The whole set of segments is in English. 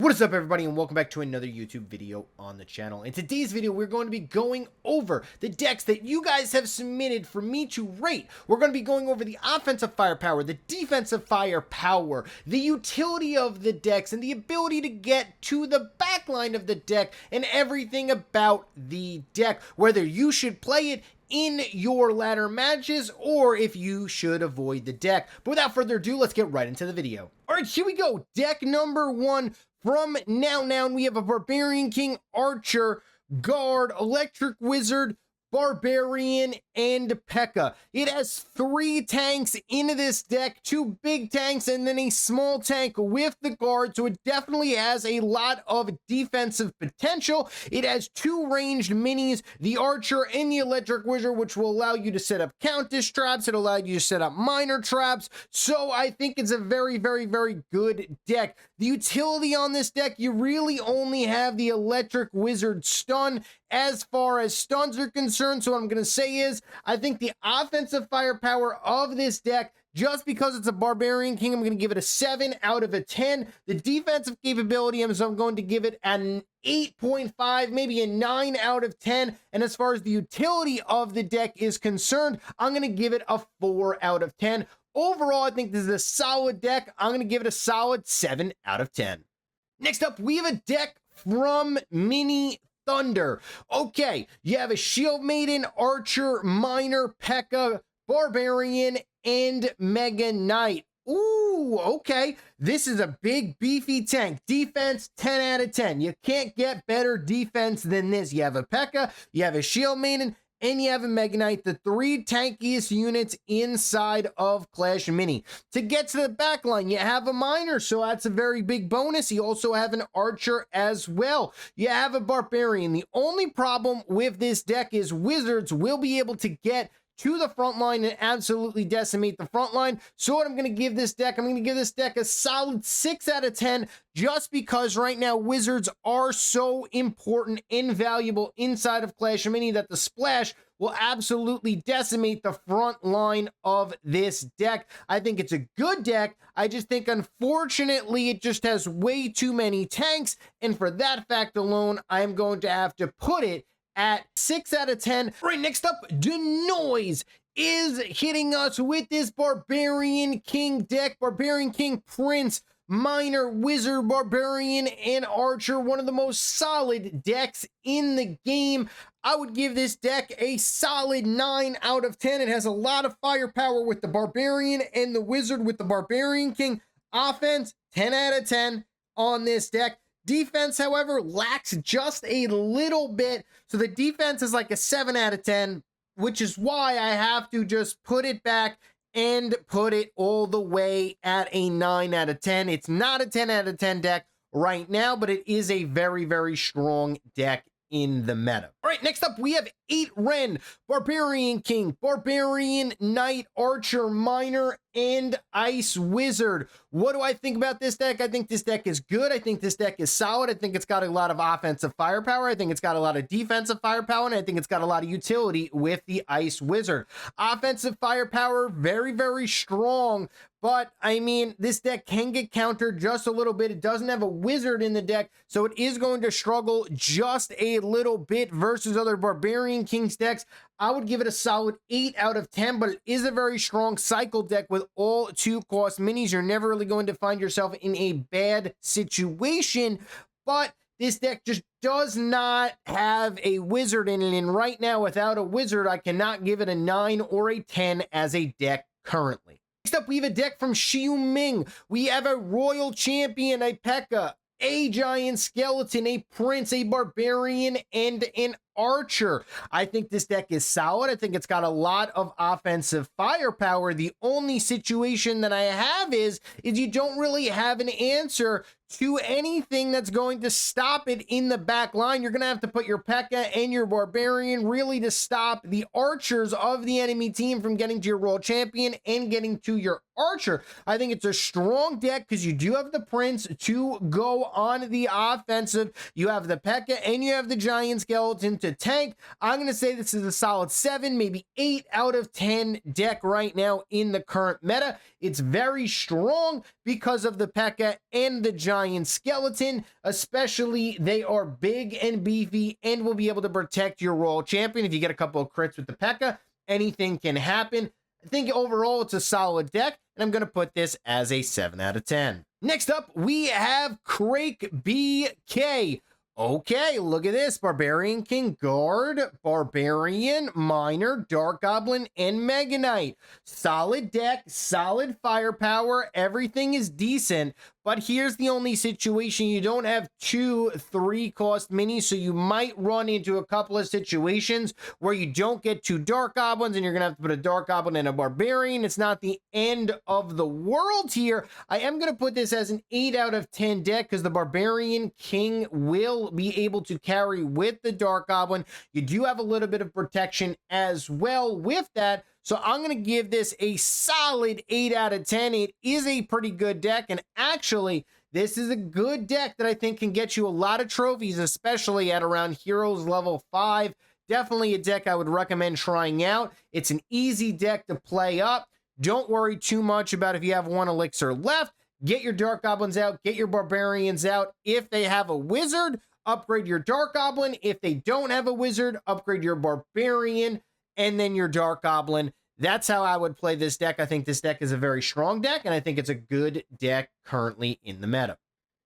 What is up, everybody, and welcome back to another YouTube video on the channel. In today's video, we're going to be going over the decks that you guys have submitted for me to rate. We're going to be going over the offensive firepower, the defensive firepower, the utility of the decks, and the ability to get to the backline of the deck, and everything about the deck, whether you should play it in your ladder matches or if you should avoid the deck. But without further ado, let's get right into the video. All right, here we go. Deck number one. From Now, we have a Barbarian King, Archer, Guard, Electric Wizard, Barbarian, and P.E.K.K.A. It has 3 tanks into this deck, 2 big tanks, and then a small tank with the Guard, so it definitely has a lot of defensive potential. It has 2 ranged minis, the Archer and the Electric Wizard, which will allow you to set up Countess traps. It allowed you to set up minor traps, so I think it's a very good deck. The utility on this deck, you really only have the Electric Wizard stun as far as stuns are concerned. So what I'm going to say is, I think the offensive firepower of this deck, just because it's a Barbarian King, I'm going to give it a 7 out of a 10. The defensive capability, I'm going to give it an 8.5, maybe a 9 out of 10. And as far as the utility of the deck is concerned, I'm going to give it a 4 out of 10. Overall, I think this is a solid deck. I'm going to give it a solid 7 out of 10. Next up, we have a deck from Mini Thunder. Okay, you have a Shield Maiden, Archer, Miner, P.E.K.K.A, Barbarian, and Mega Knight. Ooh, okay. This is a big, beefy tank. Defense, 10 out of 10. You can't get better defense than this. You have a P.E.K.K.A, you have a Shield Maiden, and you have a Mega Knight, the 3 tankiest units inside of Clash Mini. To get to the back line, you have a Miner, so that's a very big bonus. You also have an Archer as well. You have a Barbarian. The only problem with this deck is Wizards will be able to get to the front line and absolutely decimate the front line. So what I'm going to give this deck, I'm going to give this deck a solid 6 out of 10, just because right now Wizards are so important and valuable inside of Clash of Mini that the splash will absolutely decimate the front line of this deck. I think it's a good deck. I just think, unfortunately, it just has way too many tanks, and for that fact alone, I am going to have to put it at 6 out of 10. All right, next up, Denoise is hitting us with this Barbarian King deck. Barbarian King, Prince, Miner, Wizard, Barbarian, and Archer. One of the most solid decks in the game. I would give this deck a solid 9 out of 10. It has a lot of firepower with the Barbarian and the Wizard with the Barbarian King. Offense, 10 out of 10 on this deck. Defense, however, lacks just a little bit. So the defense is like a 7 out of 10, which is why I have to just put it back and put it all the way at a 9 out of 10. It's not a 10 out of 10 deck right now, but it is a very strong deck in the meta. All right, next up, we have 8 Ren, Barbarian King, Barbarian Knight, Archer, Miner, and Ice Wizard. What do I think about this deck? I think this deck is good. I think this deck is solid. I think it's got a lot of offensive firepower. I think it's got a lot of defensive firepower, and I think it's got a lot of utility with the Ice Wizard. Offensive firepower, very strong. But, I mean, this deck can get countered just a little bit. It doesn't have a Wizard in the deck, so it is going to struggle just a little bit versus other Barbarian Kings decks. I would give it a solid 8 out of 10, but it is a very strong cycle deck with all 2-cost minis. You're never really going to find yourself in a bad situation, but this deck just does not have a Wizard in it, and right now, without a Wizard, I cannot give it a 9 or a 10 as a deck currently. Next up, we have a deck from Xiu Ming. We have a Royal Champion, a P.E.K.K.A, a Giant Skeleton, a Prince, a Barbarian, and an Archer. I think this deck is solid. I think it's got a lot of offensive firepower. The only situation that I have is you don't really have an answer to anything that's going to stop it in the back line. You're going to have to put your P.E.K.K.A and your Barbarian really to stop the Archers of the enemy team from getting to your Royal Champion and getting to your Archer. I think it's a strong deck because you do have the Prince to go on the offensive. You have the P.E.K.K.A and you have the Giant Skeleton to to tank, I'm going to say this is a solid 7, maybe 8 out of 10 deck right now in the current meta. It's very strong because of the P.E.K.K.A. and the Giant Skeleton, especially they are big and beefy and will be able to protect your Royal Champion. If you get a couple of crits with the P.E.K.K.A., anything can happen. I think overall it's a solid deck, and I'm going to put this as a 7 out of 10. Next up, we have Crake BK. Okay, look at this. Barbarian King, Guard, Barbarian, Miner, Dark Goblin, and Mega Knight. Solid deck, solid firepower, everything is decent, but here's the only situation. You don't have 2 3-cost minis, so you might run into a couple of situations where you don't get 2 Dark Goblins, and you're going to have to put a Dark Goblin and a Barbarian. It's not the end of the world here. I am going to put this as an 8 out of 10 deck because the Barbarian King will be able to carry with the Dark Goblin. You do have a little bit of protection as well with that. So I'm going to give this a solid 8 out of 10. It is a pretty good deck. And actually, this is a good deck that I think can get you a lot of trophies, especially at around Heroes level 5. Definitely a deck I would recommend trying out. It's an easy deck to play up. Don't worry too much about if you have 1 elixir left. Get your Dark Goblins out. Get your Barbarians out. If they have a Wizard, upgrade your Dark Goblin. If they don't have a Wizard, upgrade your Barbarian and then your Dark Goblin. That's how I would play this deck. I think this deck is a very strong deck, and I think it's a good deck currently in the meta.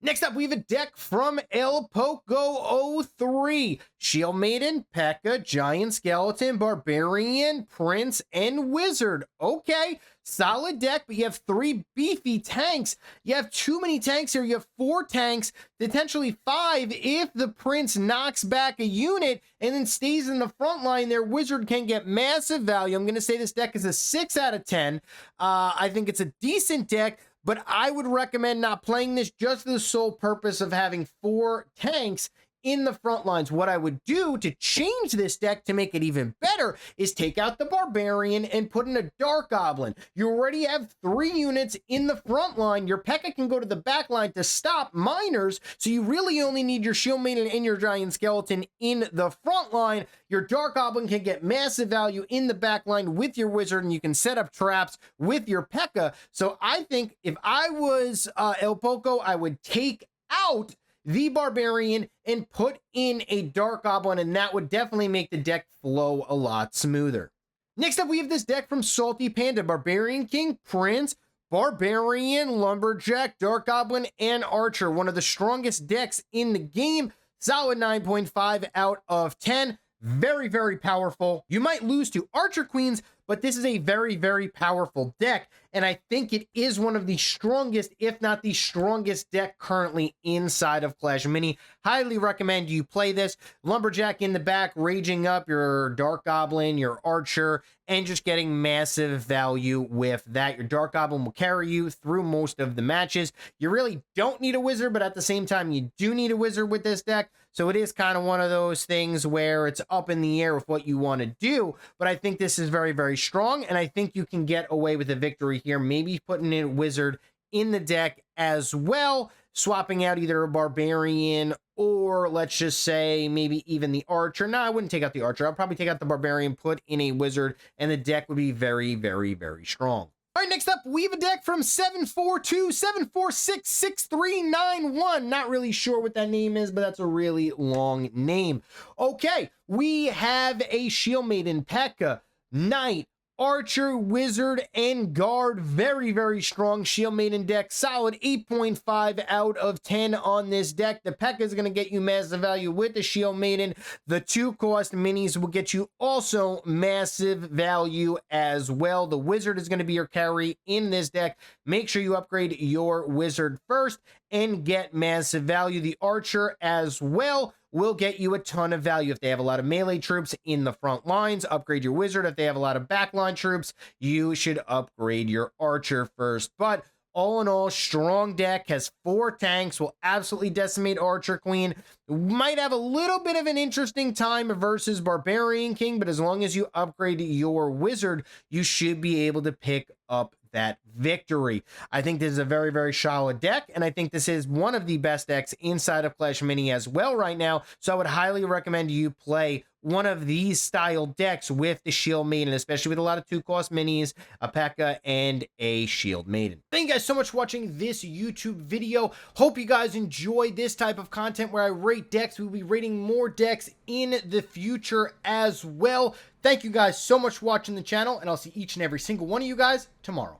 Next up, we have a deck from El Poco 03. Shield Maiden, P.E.K.K.A., Giant Skeleton, Barbarian, Prince, and Wizard. Okay, solid deck, but you have 3 beefy tanks. You have too many tanks here. You have 4 tanks, potentially 5 if the Prince knocks back a unit and then stays in the front line. Their Wizard can get massive value. I'm going to say this deck is a 6 out of 10. I think it's a decent deck, but I would recommend not playing this just for the sole purpose of having 4 tanks in the front lines. What I would do to change this deck to make it even better is take out the Barbarian and put in a Dark Goblin. You already have 3 units in the front line. Your P.E.K.K.A. can go to the back line to stop miners, so you really only need your Shield Maiden and your Giant Skeleton in the front line. Your Dark Goblin can get massive value in the back line with your Wizard, and you can set up traps with your P.E.K.K.A. So I think if I was El Poco, I would take out the Barbarian and put in a Dark Goblin, and that would definitely make the deck flow a lot smoother. Next up, we have this deck from Salty Panda: Barbarian King, Prince, Barbarian, Lumberjack, Dark Goblin, and Archer. One of the strongest decks in the game. Solid 9.5 out of 10. Very, very powerful. You might lose to Archer Queens, but this is a very, very powerful deck, and I think it is one of the strongest, if not the strongest deck currently inside of Clash Mini. Highly recommend you play this. Lumberjack in the back, raging up your Dark Goblin, your Archer, and just getting massive value with that. Your Dark Goblin will carry you through most of the matches. You really don't need a Wizard, but at the same time, you do need a Wizard with this deck. So it is kind of one of those things where it's up in the air with what you want to do. But I think this is very, very strong, and I think you can get away with a victory here. Maybe putting in a Wizard in the deck as well, swapping out either a Barbarian or let's just say maybe even the Archer. No, I wouldn't take out the Archer. I'll probably take out the Barbarian, put in a Wizard, and the deck would be very, very, very strong. All right, next up, we have a deck from 742-746-6391. Not really sure what that name is, but that's a really long name. Okay, we have a Shield Maiden, P.E.K.K.A., Knight, Archer, Wizard, and Guard. Very, very strong Shield Maiden deck. Solid 8.5 out of 10 on this deck. The P.E.K.K.A. is going to get you massive value with the Shield Maiden. The 2-cost minis will get you also massive value as well. The Wizard is going to be your carry in this deck. Make sure you upgrade your Wizard first and get massive value. The Archer as well will get you a ton of value. If they have a lot of melee troops in the front lines, upgrade your Wizard. If they have a lot of backline troops, you should upgrade your Archer first. But all in all, strong deck, has 4 tanks, will absolutely decimate Archer Queen. Might have a little bit of an interesting time versus Barbarian King, but as long as you upgrade your Wizard, you should be able to pick up that victory. I think this is a very, very solid deck, and I think this is one of the best decks inside of Clash Mini as well right now. So I would highly recommend you play one of these style decks with the Shield Maiden, especially with a lot of 2-cost minis, a P.E.K.K.A, and a Shield Maiden. Thank you guys so much for watching this YouTube video. Hope you guys enjoy this type of content where I rate decks. We'll be rating more decks in the future as well. Thank you guys so much for watching the channel, and I'll see each and every single one of you guys tomorrow.